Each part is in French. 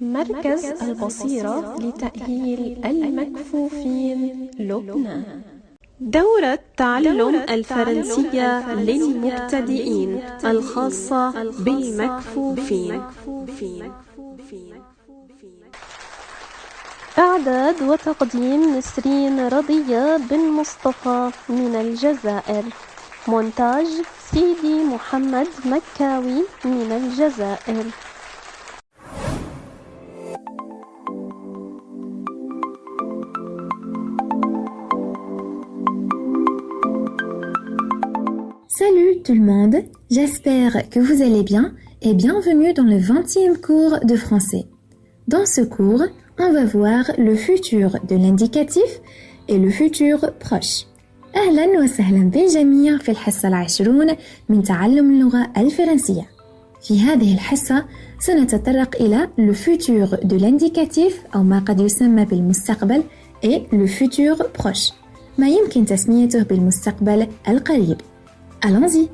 مركز البصيرة لتأهيل المكفوفين لبنان. دورة تعلم الفرنسية للمبتدئين الخاصة بالمكفوفين. إعداد وتقديم نسرين رضية بن مصطفى من الجزائر. مونتاج سيدي محمد مكاوي من الجزائر. Salut tout le monde, j'espère que vous allez bien et bienvenue dans le 20e cours de français. Dans ce cours, on va voir le futur de l'indicatif et le futur proche. أهلا وسهلا بالجميع في الحصة العشرون من تعلم اللغة الفرنسية. في هذه الحصة سنتطرق إلى le futur de l'indicatif أو ما قد يسمى بالمستقبل et le futur proche ما يمكن تسميته بالمستقبل القريب. Allons-y.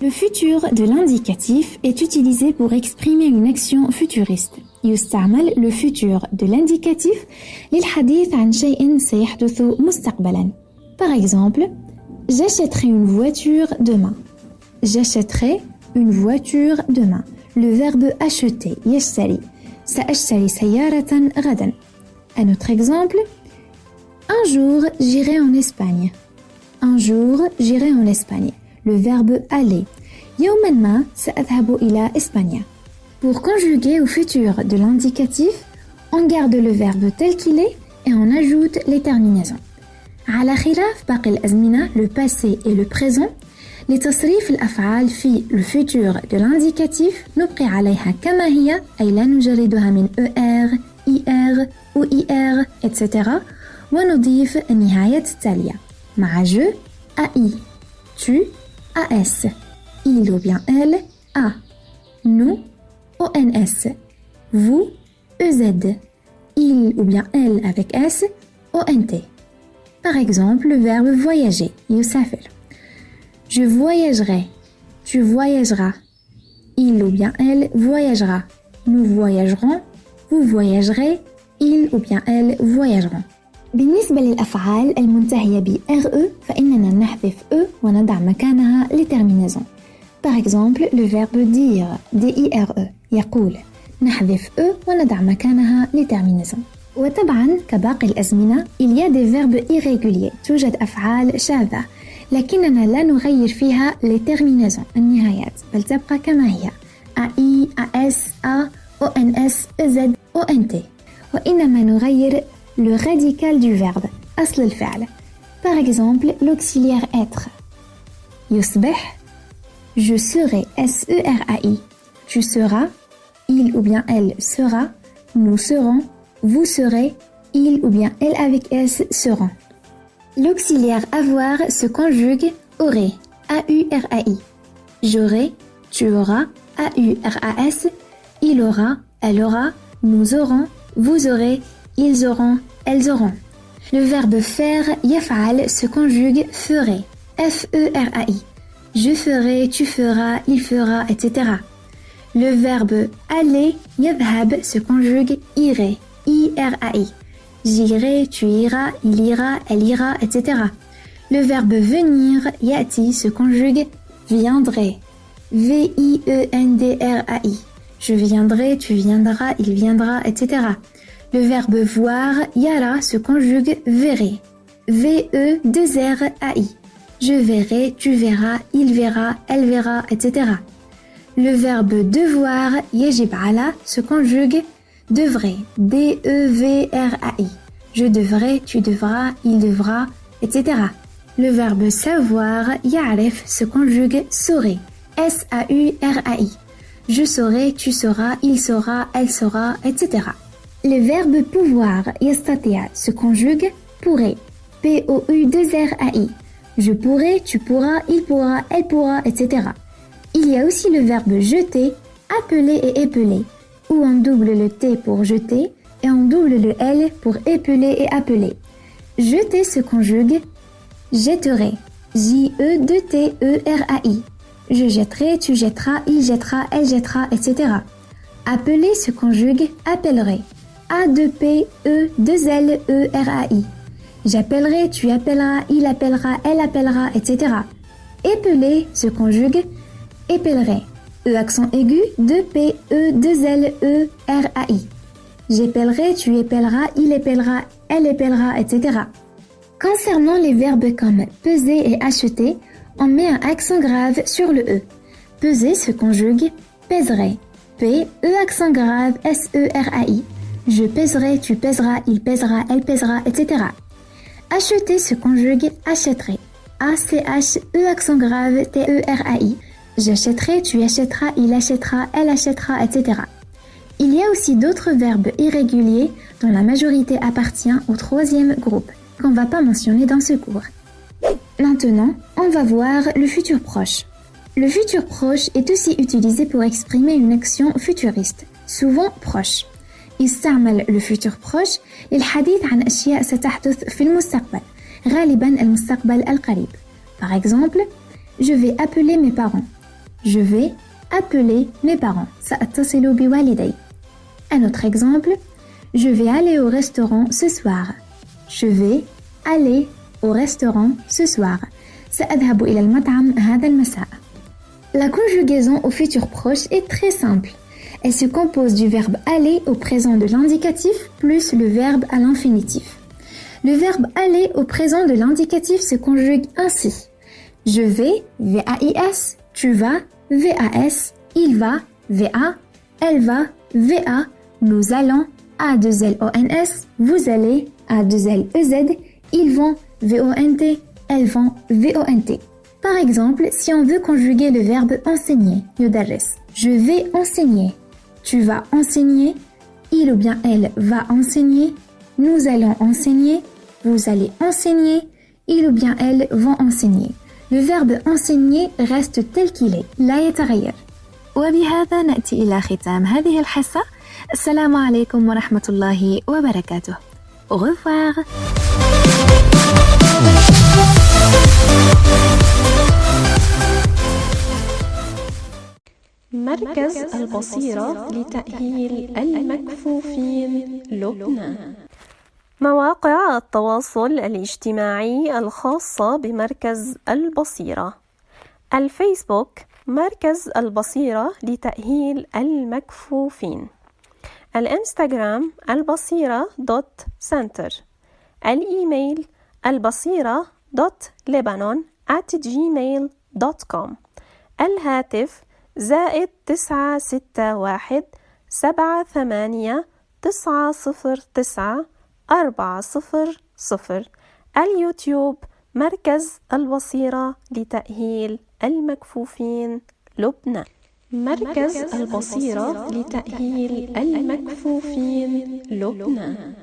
Le futur de l'indicatif est utilisé pour exprimer une action futuriste. يستعمل le futur de l'indicatif للحديث عن شيء سيحدث مستقبلاً. Par exemple, j'achèterai une voiture demain. J'achèterai une voiture demain. Le verbe acheter, يشتري. سأشتري سيارة غداً. Un autre exemple, un jour j'irai en Espagne. Un jour, j'irai en Espagne. Le verbe aller. يوماً ما سأذهب إلى إسبانيا. Pour conjuguer au futur de l'indicatif, on garde le verbe tel qu'il est et on ajoute les terminaisons. على خلاف باقي الأزمنة, le passé et le présent, لتصريف الأفعال في le futur de l'indicatif نبقي عليها كما هي أي لا نجردها من ER, IR ou IR, etc. ونضيف النهايات التالية. مع je, AI, tu, AS, il ou bien elle, A, nous, ONS, vous, EZ, il ou bien elle avec S, ONT. Par exemple, le verbe voyager, يسافر. Je voyagerai, tu voyageras, il ou bien elle voyagera, nous voyagerons, vous voyagerez, il ou bien elle voyageront. بالنسبة للأفعال المنتهية ب RE فإننا نحذف E ونضع مكانها les terminaisons. Par exemple, le verbe dire, DIRE, يقول. نحذف E ونضع مكانها les terminaisons. وطبعا كباقي الأزمنة, il y a des verbes irréguliers, توجد أفعال شاذة, لكننا لا نغير فيها les terminaisons, النهايات, بل تبقى كما هي. AI, AS, A, ONS, EZ, ONT. وإنما نغير le radical du verbe, أصل الفعل. Par exemple, l'auxiliaire être. يصبح, je serai, SERAI. Tu seras, il ou bien elle sera, nous serons, vous serez, il ou bien elle avec S seront. L'auxiliaire avoir se conjugue aurait, AURAI. J'aurai, tu auras, AURAS, il aura, elle aura, nous aurons, vous aurez, ils auront, elles auront. Le verbe faire, يفعل, se conjugue ferait, FERAI. Je ferai, tu feras, il fera, etc. Le verbe aller, يذهب, se conjugue irait, IRAI. J'irai, tu iras, il ira, elle ira, etc. Le verbe venir, يأتي, se conjugue viendrai, VIENDRAI. Je viendrai, tu viendras, il viendra, etc. Le verbe voir, yara, se conjugue verrai, VE2RAI. Je verrai, tu verras, il verra, elle verra, etc. Le verbe devoir, يجب على, se conjugue devrait, DEVRAI. Je devrai, tu devras, il devra, etc. Le verbe savoir, يعرف, se conjugue saurait, SAURAI. Je saurai, tu sauras, il saura, elle saura, etc. Le verbe pouvoir, يستطيع, se conjugue pourrait, POU2RAI. Je pourrai, tu pourras, il pourra, elle pourra, etc. Il y a aussi le verbe jeter, appeler et épeler, où on double le T pour jeter et on double le L pour épeler et appeler. Jeter se conjugue jetterai, JETTERAI. Je jetterai, tu jetteras, il jettera, elle jettera, etc. Appeler se conjugue appellerai. A-2-P-E-2-L-E-R-A-I. J'appellerai, tu appelleras, il appellera, elle appellera, etc. Épeler se conjugue épellerai. E accent aigu, 2-P-E-2-L-E-R-A-I. J'épellerai, tu épelleras, il épellera, elle épellera, etc. Concernant les verbes comme peser et acheter, on met un accent grave sur le E. Peser se conjugue pèserai. P, E accent grave, S-E-R-A-I. Je pèserai, tu pèseras, il pèsera, elle pèsera, etc. Acheter se conjugue achèterai. A-C-H, E accent grave, T-E-R-A-I. J'achèterai, tu achèteras, il achètera, elle achètera, etc. Il y a aussi d'autres verbes irréguliers dont la majorité appartient au troisième groupe, qu'on ne va pas mentionner dans ce cours. Maintenant, on va voir le futur proche. Le futur proche est aussi utilisé pour exprimer une action futuriste, souvent proche. يستعمل le futur proche للحديث عن أشياء ستحدث في المستقبل، غالباً المستقبل القريب. Par exemple, je vais appeler mes parents. Je vais appeler mes parents. سأتصل بوالدي. Un autre exemple, je vais aller au restaurant ce soir. Je vais aller au restaurant ce soir. سأذهب إلى المطعم هذا المساء. La conjugaison au futur proche est très simple. Elle se compose du verbe aller au présent de l'indicatif plus le verbe à l'infinitif. Le verbe aller au présent de l'indicatif se conjugue ainsi. Je vais, V-A-I-S, tu vas, V-A-S, il va, V-A, elle va, V-A, nous allons, A-2-L-O-N-S, vous allez, A-2-L-E-Z, ils vont, V-O-N-T, elles vont, V-O-N-T. Par exemple, si on veut conjuguer le verbe enseigner, يدرس, je vais enseigner, tu vas enseigner, il ou bien elle va enseigner, nous allons enseigner, vous allez enseigner, il ou bien elles vont enseigner. Le verbe enseigner reste tel qu'il est, لا يتغير. وبهذا نأتي إلى ختام هذه الحصة. السلام عليكم ورحمة الله وبركاته. Au revoir. مركز البصيرة لتأهيل المكفوفين لبنان. مواقع التواصل الاجتماعي الخاصة بمركز البصيرة: الفيسبوك مركز البصيرة لتأهيل المكفوفين، الإنستغرام البصيرة.center، الإيميل البصيرة.lebanon@gmail.com، الهاتف +961 78 909 400. اليوتيوب مركز البصيرة لتأهيل المكفوفين لبنان. مركز البصيرة لتأهيل المكفوفين لبنان.